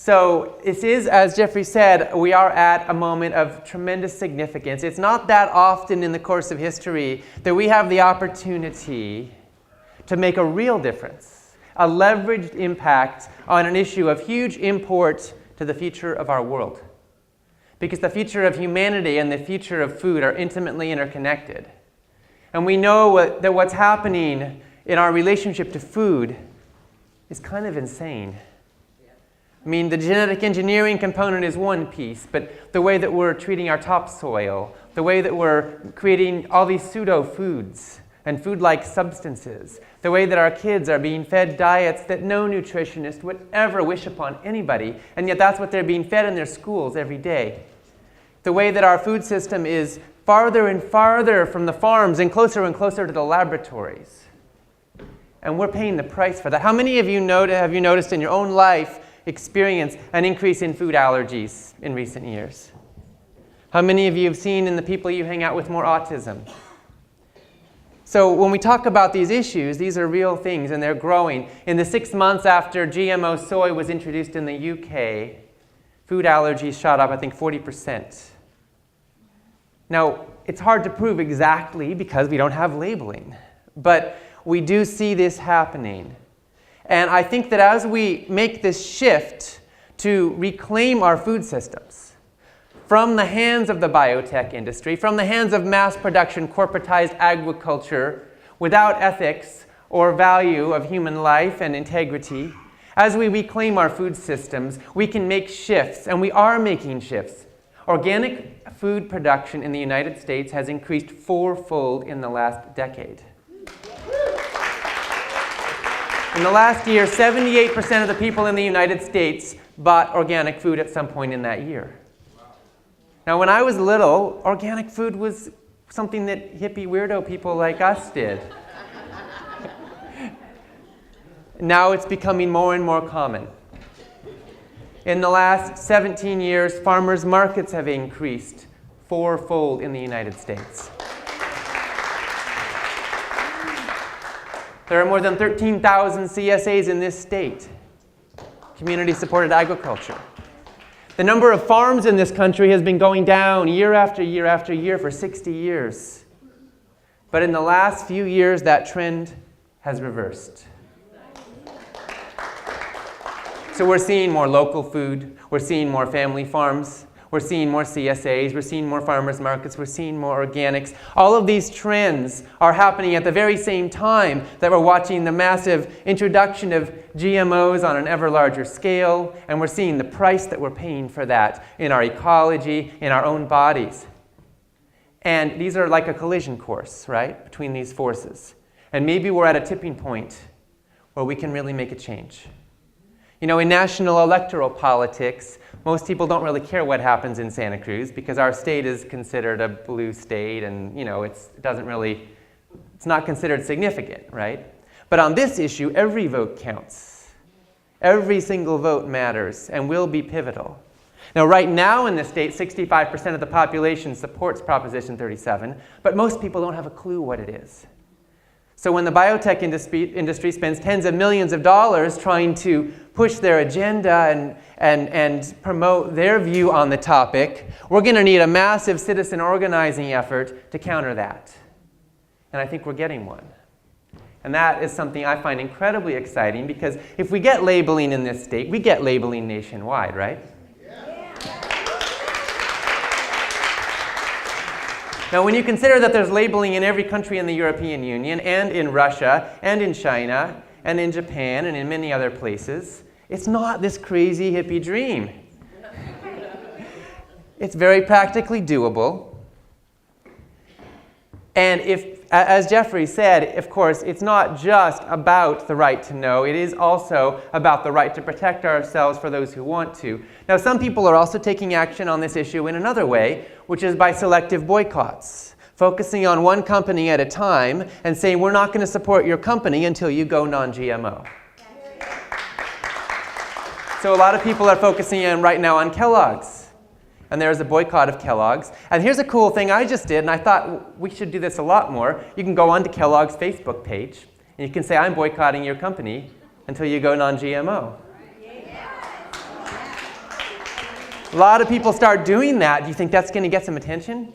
So this is, as Jeffrey said, we are at a moment of tremendous significance. It's not that often in the course of history that we have the opportunity to make a real difference, a leveraged impact on an issue of huge import to the future of our world. Because the future of humanity and the future of food are intimately interconnected. And we know that what's happening in our relationship to food is kind of insane. I mean, the genetic engineering component is one piece, but the way that we're treating our topsoil, the way that we're creating all these pseudo-foods and food-like substances, the way that our kids are being fed diets that no nutritionist would ever wish upon anybody, and yet that's what they're being fed in their schools every day. The way that our food system is farther and farther from the farms and closer to the laboratories. And we're paying the price for that. How many of you have you noticed in your own life experience an increase in food allergies in recent years? How many of you have seen in the people you hang out with more autism? So when we talk about these issues, these are real things and they're growing. In the 6 months after GMO soy was introduced in the UK, food allergies shot up, I think, 40%. Now, it's hard to prove exactly because we don't have labeling, but we do see this happening. And I think that as we make this shift to reclaim our food systems from the hands of the biotech industry, from the hands of mass production, corporatized agriculture, without ethics or value of human life and integrity, as we reclaim our food systems, we can make shifts, and we are making shifts. Organic food production in the United States has increased 4-fold in the last decade. In the last year, 78% of the people in the United States bought organic food at some point in that year. Now, when I was little, organic food was something that hippie weirdo people like us did. Now it's becoming more and more common. In the last 17 years, farmers' markets have increased 4-fold in the United States. There are more than 13,000 CSAs in this state, community-supported agriculture. The number of farms in this country has been going down year after year after year for 60 years. But in the last few years, that trend has reversed. So we're seeing more local food, we're seeing more family farms, we're seeing more CSAs, we're seeing more farmers markets, we're seeing more organics. All of these trends are happening at the very same time that we're watching the massive introduction of GMOs on an ever larger scale, and we're seeing the price that we're paying for that in our ecology, in our own bodies. And these are like a collision course, right, between these forces. And maybe we're at a tipping point where we can really make a change. You know, in national electoral politics, most people don't really care what happens in Santa Cruz because our state is considered a blue state and, you know, it's not considered significant, right? But on this issue, every vote counts. Every single vote matters and will be pivotal. Now, right now in the state, 65% of the population supports Proposition 37, but most people don't have a clue what it is. So when the biotech industry spends tens of millions of dollars trying to push their agenda and promote their view on the topic, we're going to need a massive citizen organizing effort to counter that. And I think we're getting one. And that is something I find incredibly exciting because if we get labeling in this state, we get labeling nationwide, right? Now, when you consider that there's labeling in every country in the European Union, and in Russia, and in China, and in Japan, and in many other places, it's not this crazy hippie dream. It's very practically doable. And as Jeffrey said, of course, it's not just about the right to know. It is also about the right to protect ourselves for those who want to. Now, some people are also taking action on this issue in another way, which is by selective boycotts, focusing on one company at a time and saying, we're not going to support your company until you go non-GMO. So a lot of people are focusing right now on Kellogg's. And there's a boycott of Kellogg's. And here's a cool thing I just did, and I thought we should do this a lot more. You can go onto Kellogg's Facebook page, and you can say, I'm boycotting your company until you go non-GMO. A lot of people start doing that. Do you think that's going to get some attention?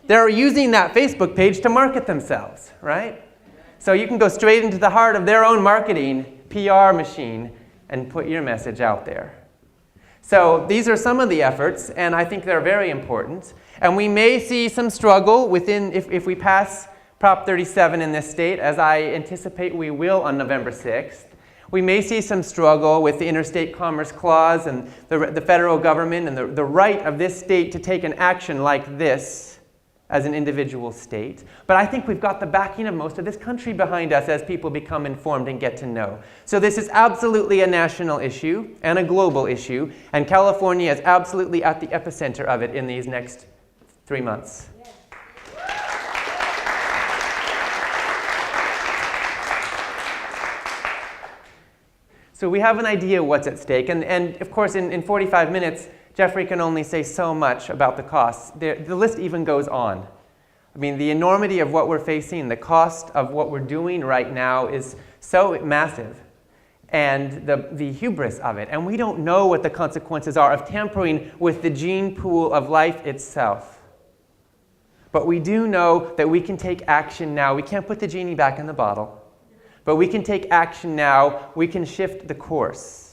They're using that Facebook page to market themselves, right? So you can go straight into the heart of their own marketing PR machine and put your message out there. So these are some of the efforts, and I think they're very important. And we may see some struggle within, if we pass Prop 37 in this state, as I anticipate we will on November 6th. We may see some struggle with the Interstate Commerce Clause and the federal government and the right of this state to take an action like this as an individual state. But I think we've got the backing of most of this country behind us as people become informed and get to know. So this is absolutely a national issue and a global issue, and California is absolutely at the epicenter of it in these next 3 months. So we have an idea what's at stake, and of course in 45 minutes, Jeffrey can only say so much about the costs. The list even goes on. I mean, the enormity of what we're facing, the cost of what we're doing right now is so massive, and the hubris of it. And we don't know what the consequences are of tampering with the gene pool of life itself. But we do know that we can take action now. We can't put the genie back in the bottle, but we can take action now. We can shift the course.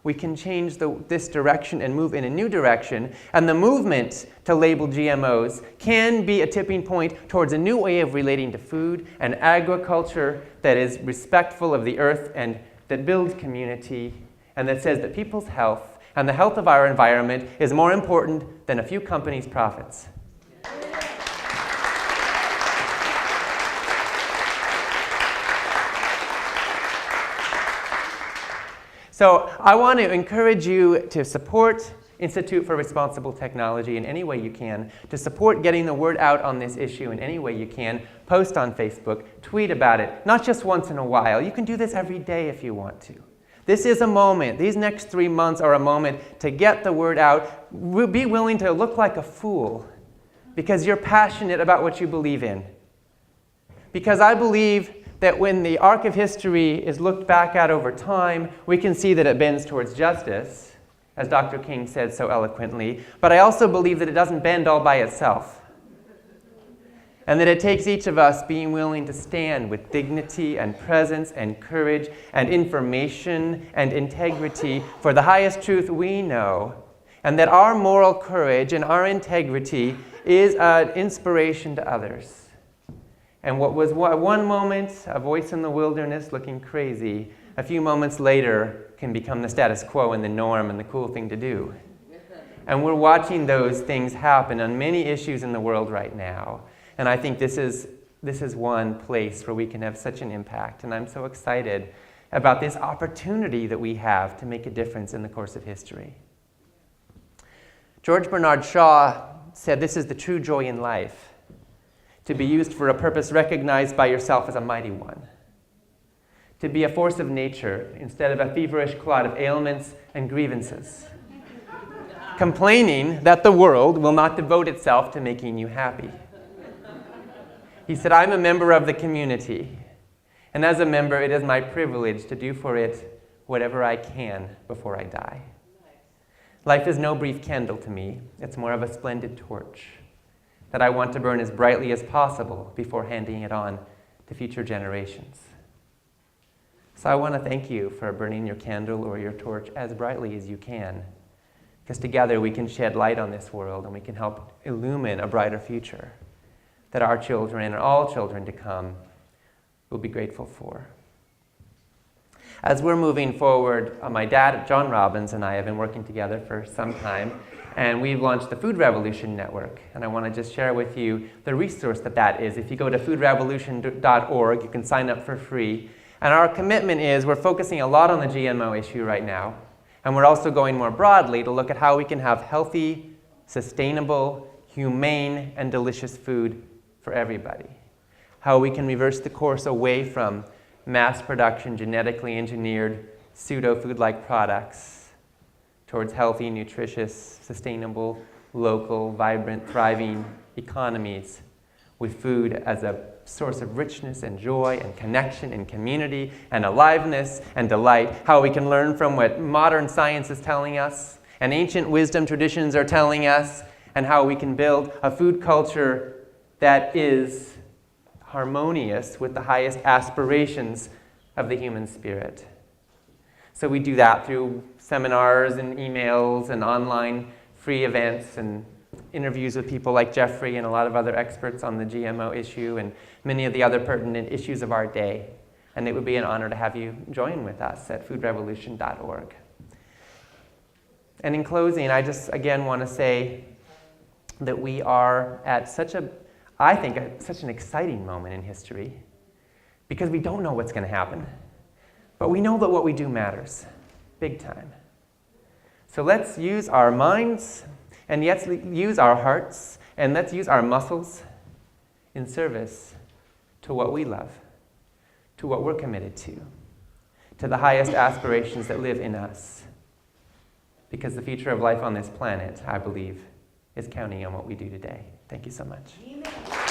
We can change this direction and move in a new direction. And the movement to label GMOs can be a tipping point towards a new way of relating to food and agriculture that is respectful of the earth and that builds community and that says that people's health and the health of our environment is more important than a few companies' profits. So I want to encourage you to support Institute for Responsible Technology in any way you can, to support getting the word out on this issue in any way you can. Post on Facebook, tweet about it, not just once in a while. You can do this every day if you want to. This is a moment. These next 3 months are a moment to get the word out. Be willing to look like a fool because you're passionate about what you believe in. Because I believe that when the arc of history is looked back at over time, we can see that it bends towards justice, as Dr. King said so eloquently. But I also believe that it doesn't bend all by itself. And that it takes each of us being willing to stand with dignity and presence and courage and information and integrity for the highest truth we know. And that our moral courage and our integrity is an inspiration to others. And what was one moment, a voice in the wilderness looking crazy, a few moments later can become the status quo and the norm and the cool thing to do. And we're watching those things happen on many issues in the world right now. And I think this is one place where we can have such an impact. And I'm so excited about this opportunity that we have to make a difference in the course of history. George Bernard Shaw said, "This is the true joy in life, to be used for a purpose recognized by yourself as a mighty one. To be a force of nature instead of a feverish clod of ailments and grievances. Complaining that the world will not devote itself to making you happy." He said, "I'm a member of the community, and as a member, it is my privilege to do for it whatever I can before I die. Life is no brief candle to me. It's more of a splendid torch that I want to burn as brightly as possible before handing it on to future generations." So I want to thank you for burning your candle or your torch as brightly as you can, because together we can shed light on this world and we can help illumine a brighter future that our children and all children to come will be grateful for. As we're moving forward, my dad, John Robbins, and I have been working together for some time, and we've launched the Food Revolution Network. And I want to just share with you the resource that is. If you go to foodrevolution.org, you can sign up for free. And our commitment is we're focusing a lot on the GMO issue right now. And we're also going more broadly to look at how we can have healthy, sustainable, humane, and delicious food for everybody. How we can reverse the course away from mass production, genetically engineered, pseudo-food-like products towards healthy, nutritious, sustainable, local, vibrant, thriving economies with food as a source of richness and joy and connection and community and aliveness and delight. How we can learn from what modern science is telling us And ancient wisdom traditions are telling us and how we can build a food culture that is harmonious with the highest aspirations of the human spirit. So we do that through seminars and emails and online free events and interviews with people like Jeffrey and a lot of other experts on the GMO issue and many of the other pertinent issues of our day. And it would be an honor to have you join with us at foodrevolution.org. And in closing, I just again want to say that we are at such an exciting moment in history because we don't know what's going to happen, but we know that what we do matters, big time. So let's use our minds, and let's use our hearts, and let's use our muscles in service to what we love, to what we're committed to the highest aspirations that live in us. Because the future of life on this planet, I believe, is counting on what we do today. Thank you so much. Amen.